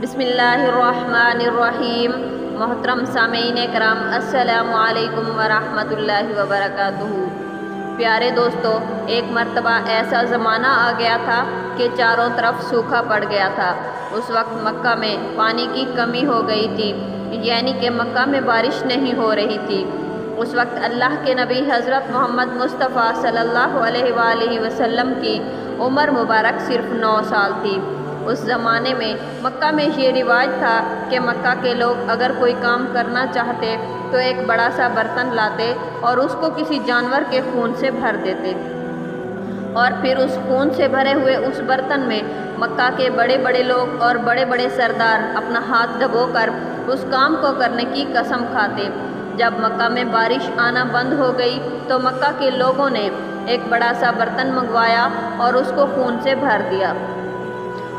بسم اللہ الرحمن الرحیم۔ محترم سامعین کرام، السلام علیکم ورحمۃ اللہ وبرکاتہ۔ پیارے دوستو، ایک مرتبہ ایسا زمانہ آ گیا تھا کہ چاروں طرف سوکھا پڑ گیا تھا۔ اس وقت مکہ میں پانی کی کمی ہو گئی تھی، یعنی کہ مکہ میں بارش نہیں ہو رہی تھی۔ اس وقت اللہ کے نبی حضرت محمد مصطفیٰ صلی اللہ علیہ وآلہ وسلم کی عمر مبارک صرف 9 سال تھی۔ اس زمانے میں مکہ میں یہ رواج تھا کہ مکہ کے لوگ اگر کوئی کام کرنا چاہتے تو ایک بڑا سا برتن لاتے اور اس کو کسی جانور کے خون سے بھر دیتے، اور پھر اس خون سے بھرے ہوئے اس برتن میں مکہ کے بڑے بڑے لوگ اور بڑے بڑے سردار اپنا ہاتھ ڈبو کر اس کام کو کرنے کی قسم کھاتے۔ جب مکہ میں بارش آنا بند ہو گئی تو مکہ کے لوگوں نے ایک بڑا سا برتن منگوایا اور اس کو خون سے بھر دیا،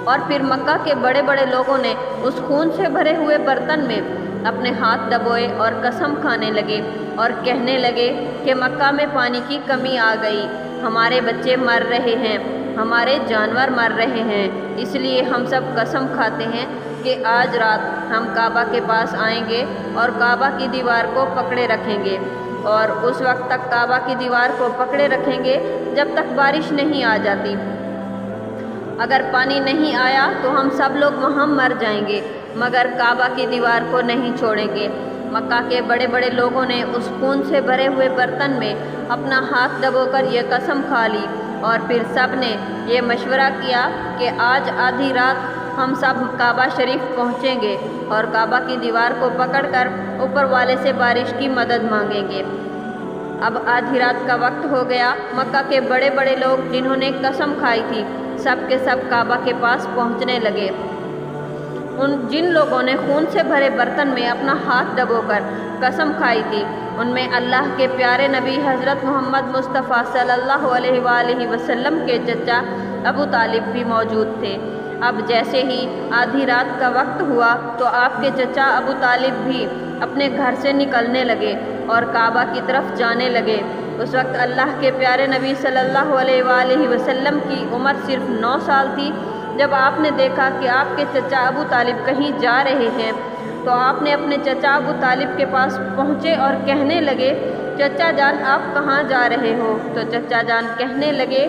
اور پھر مکہ کے بڑے بڑے لوگوں نے اس خون سے بھرے ہوئے برتن میں اپنے ہاتھ ڈبوئے اور قسم کھانے لگے اور کہنے لگے کہ مکہ میں پانی کی کمی آ گئی، ہمارے بچے مر رہے ہیں، ہمارے جانور مر رہے ہیں، اس لیے ہم سب قسم کھاتے ہیں کہ آج رات ہم کعبہ کے پاس آئیں گے اور کعبہ کی دیوار کو پکڑے رکھیں گے، اور اس وقت تک کعبہ کی دیوار کو پکڑے رکھیں گے جب تک بارش نہیں آ جاتی۔ اگر پانی نہیں آیا تو ہم سب لوگ وہاں مر جائیں گے، مگر کعبہ کی دیوار کو نہیں چھوڑیں گے۔ مکہ کے بڑے بڑے لوگوں نے اس خون سے بھرے ہوئے برتن میں اپنا ہاتھ ڈبو کر یہ قسم کھا لی، اور پھر سب نے یہ مشورہ کیا کہ آج آدھی رات ہم سب کعبہ شریف پہنچیں گے اور کعبہ کی دیوار کو پکڑ کر اوپر والے سے بارش کی مدد مانگیں گے۔ اب آدھی رات کا وقت ہو گیا۔ مکہ کے بڑے بڑے لوگ جنہوں نے قسم کھائی تھی سب کے سب کعبہ کے پاس پہنچنے لگے۔ جن لوگوں نے خون سے بھرے برتن میں اپنا ہاتھ ڈبو کر قسم کھائی تھی ان میں اللہ کے پیارے نبی حضرت محمد مصطفیٰ صلی اللہ علیہ وآلہ وسلم کے چچا ابو طالب بھی موجود تھے۔ اب جیسے ہی آدھی رات کا وقت ہوا تو آپ کے چچا ابو طالب بھی اپنے گھر سے نکلنے لگے اور کعبہ کی طرف جانے لگے۔ اس وقت اللہ کے پیارے نبی صلی اللہ علیہ وآلہ وسلم کی عمر صرف 9 سال تھی۔ جب آپ نے دیکھا کہ آپ کے چچا ابو طالب کہیں جا رہے ہیں تو آپ نے اپنے چچا ابو طالب کے پاس پہنچے اور کہنے لگے، چچا جان آپ کہاں جا رہے ہو؟ تو چچا جان کہنے لگے،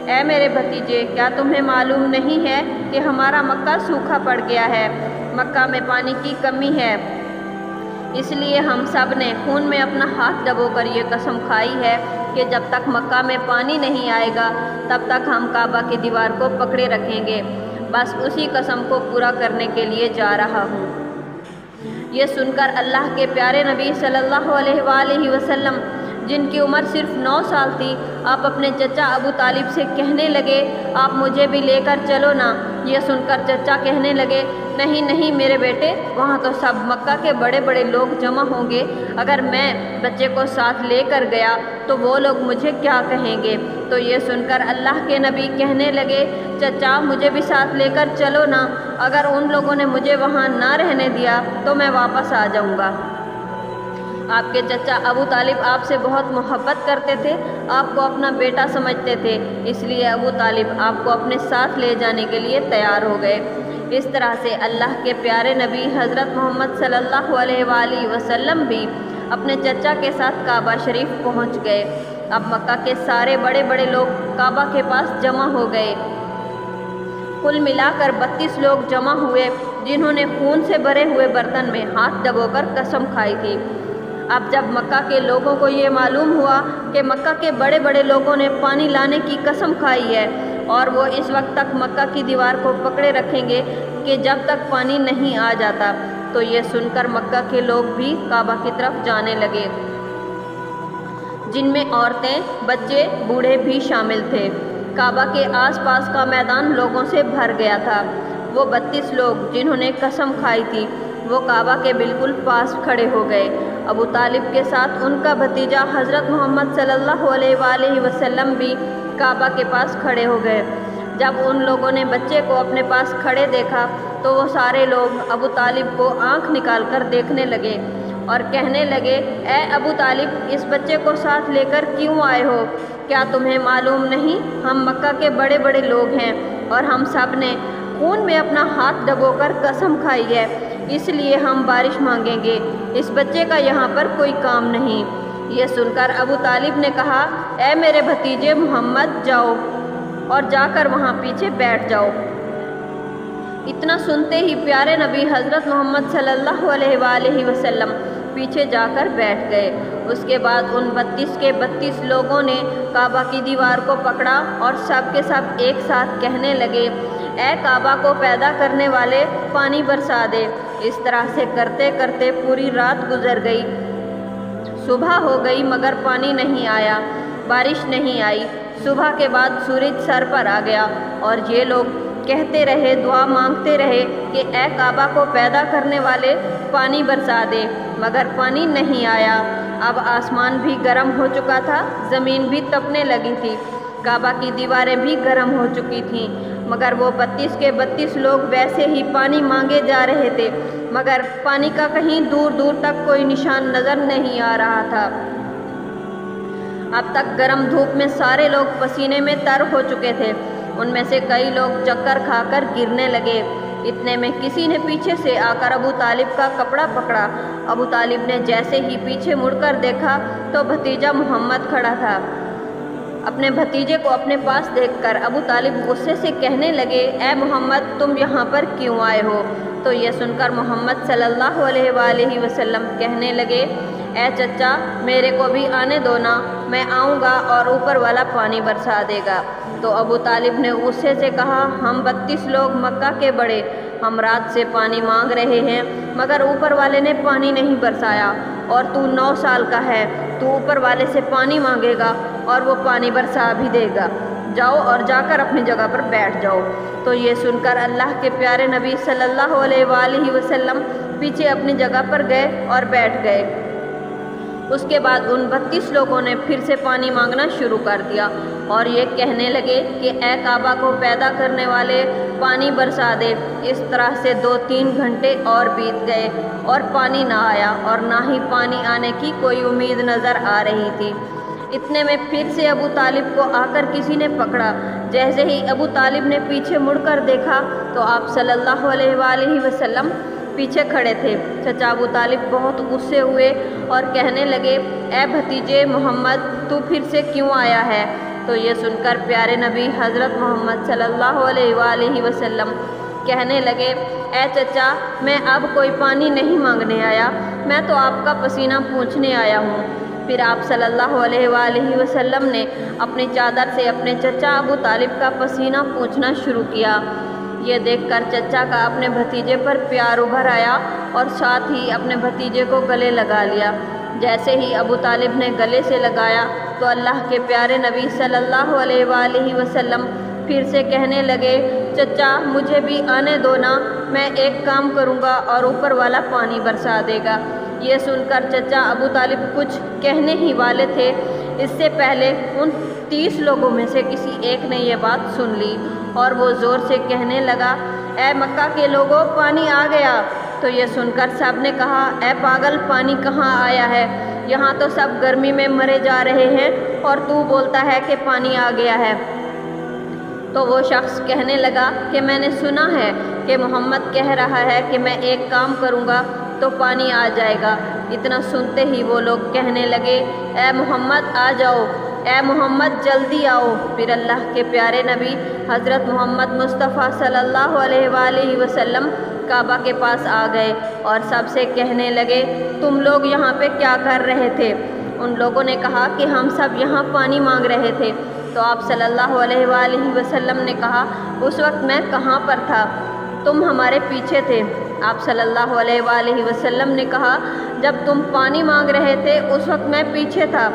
اے میرے بھتیجے، کیا تمہیں معلوم نہیں ہے کہ ہمارا مکہ سوکھا پڑ گیا ہے، مکہ میں پانی کی کمی ہے، اس لیے ہم سب نے خون میں اپنا ہاتھ ڈبو کر یہ قسم کھائی ہے کہ جب تک مکہ میں پانی نہیں آئے گا تب تک ہم کعبہ کی دیوار کو پکڑے رکھیں گے، بس اسی قسم کو پورا کرنے کے لیے جا رہا ہوں۔ یہ سن کر اللہ کے پیارے نبی صلی اللہ علیہ وآلہ وسلم جن کی عمر صرف 9 سال تھی، آپ اپنے چچا ابو طالب سے کہنے لگے، آپ مجھے بھی لے کر چلو نا۔ یہ سن کر چچا کہنے لگے، نہیں نہیں میرے بیٹے، وہاں تو سب مکہ کے بڑے بڑے لوگ جمع ہوں گے، اگر میں بچے کو ساتھ لے کر گیا تو وہ لوگ مجھے کیا کہیں گے؟ تو یہ سن کر اللہ کے نبی کہنے لگے، چچا مجھے بھی ساتھ لے کر چلو نا، اگر ان لوگوں نے مجھے وہاں نہ رہنے دیا تو میں واپس آ جاؤں گا۔ آپ کے چچا ابو طالب آپ سے بہت محبت کرتے تھے، آپ کو اپنا بیٹا سمجھتے تھے، اس لیے ابو طالب آپ کو اپنے ساتھ لے جانے کے لیے تیار ہو گئے۔ اس طرح سے اللہ کے پیارے نبی حضرت محمد صلی اللہ علیہ وآلہ وسلم بھی اپنے چچا کے ساتھ کعبہ شریف پہنچ گئے۔ اب مکہ کے سارے بڑے بڑے لوگ کعبہ کے پاس جمع ہو گئے۔ کل ملا کر 32 لوگ جمع ہوئے جنہوں نے خون سے بھرے ہوئے برتن میں ہاتھ ڈبو کر قسم کھائی تھی۔ اب جب مکہ کے لوگوں کو یہ معلوم ہوا کہ مکہ کے بڑے بڑے لوگوں نے پانی لانے کی قسم کھائی ہے اور وہ اس وقت تک مکہ کی دیوار کو پکڑے رکھیں گے کہ جب تک پانی نہیں آ جاتا، تو یہ سن کر مکہ کے لوگ بھی کعبہ کی طرف جانے لگے، جن میں عورتیں، بچے، بوڑھے بھی شامل تھے۔ کعبہ کے آس پاس کا میدان لوگوں سے بھر گیا تھا۔ وہ 32 لوگ جنہوں نے قسم کھائی تھی وہ کعبہ کے بالکل پاس کھڑے ہو گئے۔ ابو طالب کے ساتھ ان کا بھتیجا حضرت محمد صلی اللہ علیہ وآلہ وسلم بھی کعبہ کے پاس کھڑے ہو گئے۔ جب ان لوگوں نے بچے کو اپنے پاس کھڑے دیکھا تو وہ سارے لوگ ابو طالب کو آنکھ نکال کر دیکھنے لگے اور کہنے لگے، اے ابو طالب، اس بچے کو ساتھ لے کر کیوں آئے ہو؟ کیا تمہیں معلوم نہیں ہم مکہ کے بڑے بڑے لوگ ہیں اور ہم سب نے خون میں اپنا ہاتھ ڈبو کر قسم کھائی ہے، اس لیے ہم بارش مانگیں گے، اس بچے کا یہاں پر کوئی کام نہیں۔ یہ سن کر ابو طالب نے کہا، اے میرے بھتیجے محمد، جاؤ اور جا کر وہاں پیچھے بیٹھ جاؤ۔ اتنا سنتے ہی پیارے نبی حضرت محمد صلی اللہ علیہ وآلہ وسلم پیچھے جا کر بیٹھ گئے۔ اس کے بعد ان 32 کے 32 لوگوں نے کعبہ کی دیوار کو پکڑا اور سب کے سب ایک ساتھ کہنے لگے، اے کعبہ کو پیدا کرنے والے، پانی برسا دے۔ اس طرح سے کرتے کرتے پوری رات گزر گئی، صبح ہو گئی مگر پانی نہیں آیا، بارش نہیں آئی۔ صبح کے بعد سورج سر پر آ گیا اور یہ لوگ کہتے رہے، دعا مانگتے رہے کہ اے کعبہ کو پیدا کرنے والے، پانی برسا دے، مگر پانی نہیں آیا۔ اب آسمان بھی گرم ہو چکا تھا، زمین بھی تپنے لگی تھی، کعبہ کی دیواریں بھی گرم ہو چکی تھیں، مگر وہ 32 کے 32 لوگ ویسے ہی پانی مانگے جا رہے تھے، مگر پانی کا کہیں دور دور تک کوئی نشان نظر نہیں آ رہا تھا۔ اب تک گرم دھوپ میں سارے لوگ پسینے میں تر ہو چکے تھے، ان میں سے کئی لوگ چکر کھا کر گرنے لگے۔ اتنے میں کسی نے پیچھے سے آ کر ابو طالب کا کپڑا پکڑا۔ ابو طالب نے جیسے ہی پیچھے مڑ کر دیکھا تو بھتیجا محمد کھڑا تھا۔ اپنے بھتیجے کو اپنے پاس دیکھ کر ابو طالب غصے سے کہنے لگے، اے محمد، تم یہاں پر کیوں آئے ہو؟ تو یہ سن کر محمد صلی اللہ علیہ وآلہ وسلم کہنے لگے، اے چچا، میرے کو بھی آنے دو نا، میں آؤں گا اور اوپر والا پانی برسا دے گا۔ تو ابو طالب نے غصے سے کہا، ہم 32 لوگ مکہ کے بڑے، ہم رات سے پانی مانگ رہے ہیں مگر اوپر والے نے پانی نہیں برسایا، اور تو 9 سال کا ہے، تو اوپر والے سے پانی مانگے گا اور وہ پانی برسا بھی دے گا، جاؤ اور جا کر اپنی جگہ پر بیٹھ جاؤ۔ تو یہ سن کر اللہ کے پیارے نبی صلی اللہ علیہ وآلہ وسلم پیچھے اپنی جگہ پر گئے اور بیٹھ گئے۔ اس کے بعد ان 32 لوگوں نے پھر سے پانی مانگنا شروع کر دیا اور یہ کہنے لگے کہ اے کعبہ کو پیدا کرنے والے، پانی برسا دے۔ اس طرح سے 2-3 گھنٹے اور بیت گئے اور پانی نہ آیا اور نہ ہی پانی آنے کی کوئی امید نظر آ رہی تھی۔ اتنے میں پھر سے ابو طالب کو آ کر کسی نے پکڑا۔ جیسے ہی ابو طالب نے پیچھے مڑ کر دیکھا تو آپ صلی اللہ علیہ وآلہ وسلم پیچھے کھڑے تھے۔ چچا ابو طالب بہت غصے ہوئے اور کہنے لگے، اے بھتیجے محمد، تو پھر سے کیوں آیا ہے؟ تو یہ سن کر پیارے نبی حضرت محمد صلی اللہ علیہ وآلہ وسلم کہنے لگے، اے چچا، میں اب کوئی پانی نہیں مانگنے آیا، میں تو آپ کا پسینہ پوچھنے آیا ہوں۔ پھر آپ صلی اللہ علیہ وآلہ وسلم نے اپنی چادر سے اپنے چچا ابو طالب کا پسینہ پوچھنا شروع کیا۔ یہ دیکھ کر چچا کا اپنے بھتیجے پر پیار ابھر آیا اور ساتھ ہی اپنے بھتیجے کو گلے لگا لیا۔ جیسے ہی ابو طالب نے گلے سے لگایا تو اللہ کے پیارے نبی صلی اللہ علیہ وآلہ وسلم پھر سے کہنے لگے، چچا، مجھے بھی آنے دو نا، میں ایک کام کروں گا اور اوپر والا پانی برسا دے گا۔ یہ سن کر چچا ابو طالب کچھ کہنے ہی والے تھے، اس سے پہلے ان 30 لوگوں میں سے کسی ایک نے یہ بات سن لی اور وہ زور سے کہنے لگا، اے مکہ کے لوگوں، پانی آ گیا۔ تو یہ سن کر سب نے کہا، اے پاگل، پانی کہاں آیا ہے؟ یہاں تو سب گرمی میں مرے جا رہے ہیں اور تو بولتا ہے کہ پانی آ گیا ہے۔ تو وہ شخص کہنے لگا کہ میں نے سنا ہے کہ محمد کہہ رہا ہے کہ میں ایک کام کروں گا تو پانی آ جائے گا۔ اتنا سنتے ہی وہ لوگ کہنے لگے، اے محمد آ جاؤ، اے محمد جلدی آؤ۔ پھر اللہ کے پیارے نبی حضرت محمد مصطفیٰ صلی اللہ علیہ وآلہ وسلم کعبہ کے پاس آ گئے اور سب سے کہنے لگے، تم لوگ یہاں پہ کیا کر رہے تھے؟ ان لوگوں نے کہا کہ ہم سب یہاں پانی مانگ رہے تھے۔ تو آپ صلی اللہ علیہ وآلہ وسلم نے کہا، اس وقت میں کہاں پر تھا؟ تم ہمارے پیچھے تھے۔ آپ صلی اللہ علیہ وآلہ وسلم نے کہا، جب تم پانی مانگ رہے تھے اس وقت میں پیچھے تھا،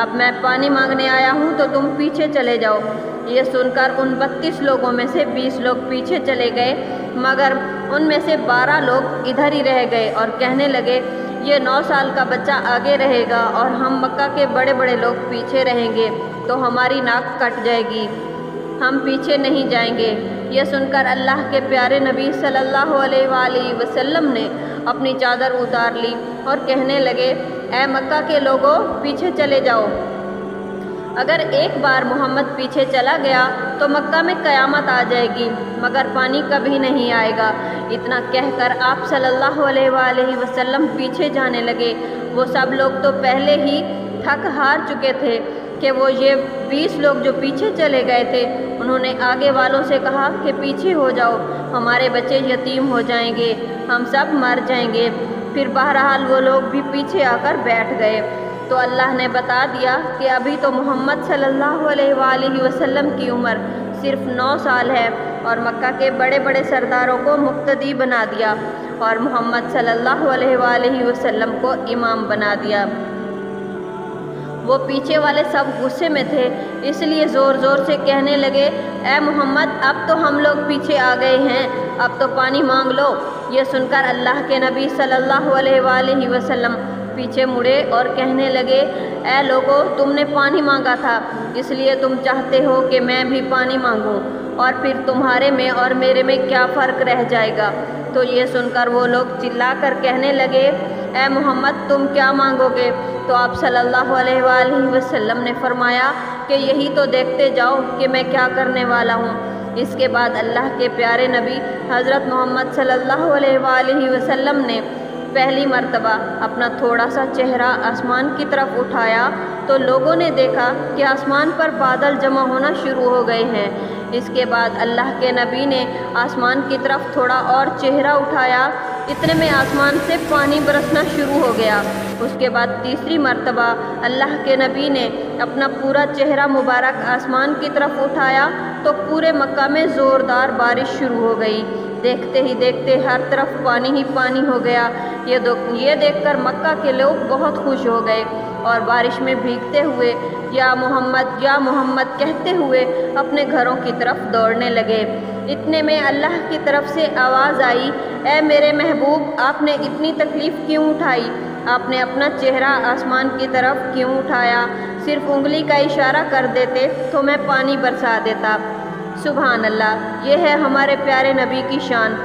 اب میں پانی مانگنے آیا ہوں تو تم پیچھے چلے جاؤ۔ یہ سن کر ان 32 لوگوں میں سے 20 لوگ پیچھے چلے گئے، مگر ان میں سے 12 لوگ ادھر ہی رہ گئے اور کہنے لگے، یہ 9 سال کا بچہ آگے رہے گا اور ہم مکہ کے بڑے بڑے لوگ پیچھے رہیں گے تو ہماری ناک کٹ جائے گی، ہم پیچھے نہیں جائیں گے۔ یہ سن کر اللہ کے پیارے نبی صلی اللہ علیہ وآلہ وسلم نے اپنی چادر اتار لی اور کہنے لگے، اے مکہ کے لوگوں، پیچھے چلے جاؤ۔ اگر ایک بار محمد پیچھے چلا گیا تو مکہ میں قیامت آ جائے گی، مگر پانی کبھی نہیں آئے گا۔ اتنا کہہ کر آپ صلی اللہ علیہ وآلہ وسلم پیچھے جانے لگے۔ وہ سب لوگ تو پہلے ہی تھک ہار چکے تھے کہ وہ یہ 20 لوگ جو پیچھے چلے گئے تھے، انہوں نے آگے والوں سے کہا کہ پیچھے ہو جاؤ، ہمارے بچے یتیم ہو جائیں گے، ہم سب مر جائیں گے۔ پھر بہرحال وہ لوگ بھی پیچھے آ کر بیٹھ گئے۔ تو اللہ نے بتا دیا کہ ابھی تو محمد صلی اللہ علیہ وآلہ وسلم کی عمر صرف 9 سال ہے، اور مکہ کے بڑے بڑے سرداروں کو مقتدی بنا دیا اور محمد صلی اللہ علیہ وآلہ وسلم کو امام بنا دیا۔ وہ پیچھے والے سب غصے میں تھے، اس لیے زور زور سے کہنے لگے، اے محمد اب تو ہم لوگ پیچھے آ گئے ہیں، اب تو پانی مانگ لو۔ یہ سن کر اللہ کے نبی صلی اللہ علیہ وآلہ وسلم پیچھے مڑے اور کہنے لگے، اے لوگو، تم نے پانی مانگا تھا، اس لیے تم چاہتے ہو کہ میں بھی پانی مانگوں، اور پھر تمہارے میں اور میرے میں کیا فرق رہ جائے گا؟ تو یہ سن کر وہ لوگ چلا کر کہنے لگے، اے محمد تم کیا مانگو گے؟ تو آپ صلی اللہ علیہ وآلہ وسلم نے فرمایا کہ یہی تو دیکھتے جاؤ کہ میں کیا کرنے والا ہوں۔ اس کے بعد اللہ کے پیارے نبی حضرت محمد صلی اللہ علیہ وآلہ وسلم نے پہلی مرتبہ اپنا تھوڑا سا چہرہ آسمان کی طرف اٹھایا تو لوگوں نے دیکھا کہ آسمان پر بادل جمع ہونا شروع ہو گئے ہیں۔ اس کے بعد اللہ کے نبی نے آسمان کی طرف تھوڑا اور چہرہ اٹھایا، اتنے میں آسمان سے پانی برسنا شروع ہو گیا۔ اس کے بعد تیسری مرتبہ اللہ کے نبی نے اپنا پورا چہرہ مبارک آسمان کی طرف اٹھایا تو پورے مکہ میں زوردار بارش شروع ہو گئی۔ دیکھتے ہی دیکھتے ہر طرف پانی ہی پانی ہو گیا۔ یہ دیکھ کر مکہ کے لوگ بہت خوش ہو گئے اور بارش میں بھیگتے ہوئے یا محمد کہتے ہوئے اپنے گھروں کی طرف دوڑنے لگے۔ اتنے میں اللہ کی طرف سے آواز آئی، اے میرے محبوب، آپ نے اتنی تکلیف کیوں اٹھائی؟ آپ نے اپنا چہرہ آسمان کی طرف کیوں اٹھایا؟ صرف انگلی کا اشارہ کر دیتے تو میں پانی برسا دیتا۔ سبحان اللہ، یہ ہے ہمارے پیارے نبی کی شان۔